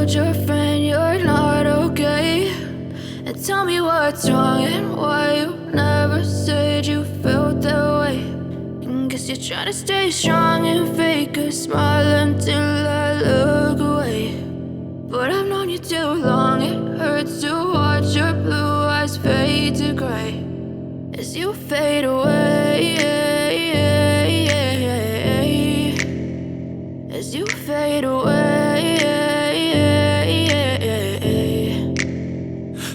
told your friend you're not okay? And tell me what's wrong and why you never said you felt that way. And guess you're trying to stay strong and fake a smile until I look away. But I've known you too long, it hurts to watch your blue eyes fade to gray as you fade away, as you fade away.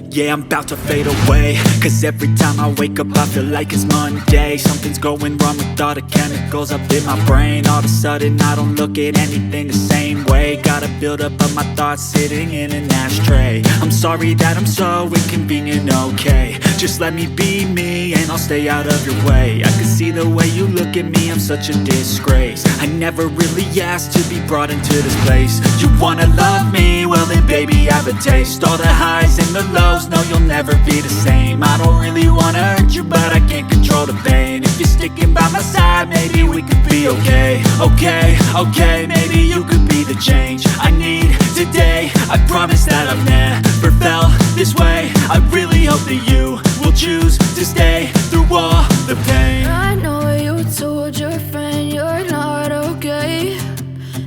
Yeah, I'm about to fade away, cause every time I wake up I feel like it's Monday. Something's going wrong with all the chemicals up in my brain. All of a sudden I don't look at anything the same way. Got a build up of my thoughts sitting in an ashtray. I'm sorry that I'm so inconvenient, okay? Just let me be me and I'll stay out of your way. I can see the way you look at me, I'm such a disgrace. I never really asked to be brought into this place. You wanna love me? Well then baby have a taste. All the highs and the lows, no, you'll never be the same. I don't really wanna hurt you, but I can't control the pain. If you're sticking by my side, maybe we could be okay. Okay, maybe you could be the change I need today. I promise that I've never felt this way. I really hope that you will choose to stay through all the pain. I know you told your friend you're not okay.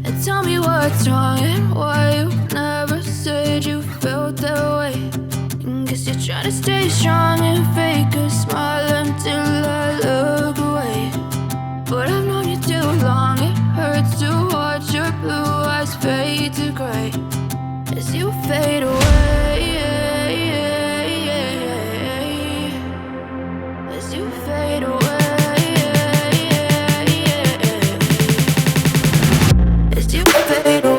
And tell me what's wrong and why you never said you felt that way. Guess you're trying to stay strong and fake a smile until I look away. But I've known you too long, it hurts to watch your blue eyes fade to gray as you fade away, as you fade away, as you fade away.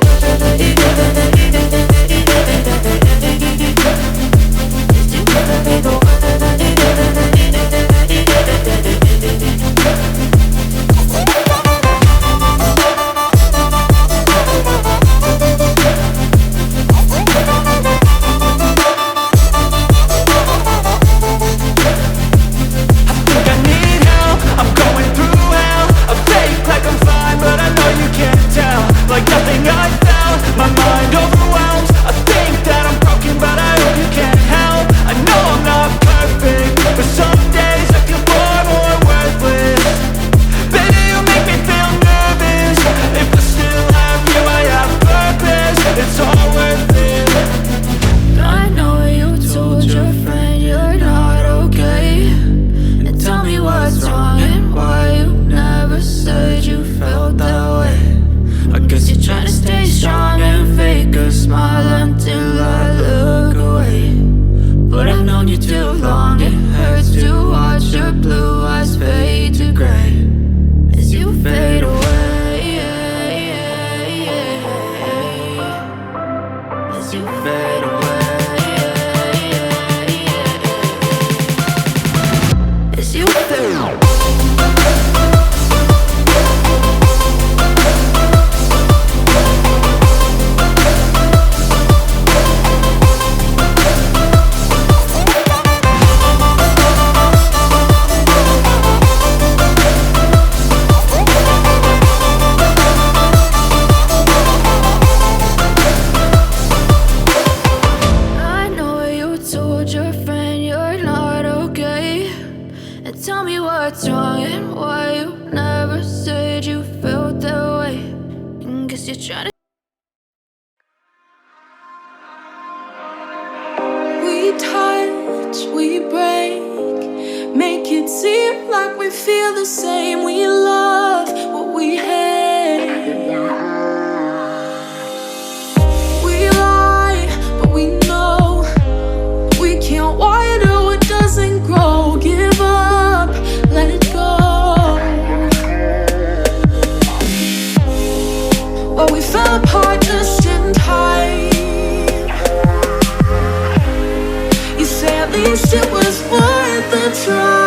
It was worth the try.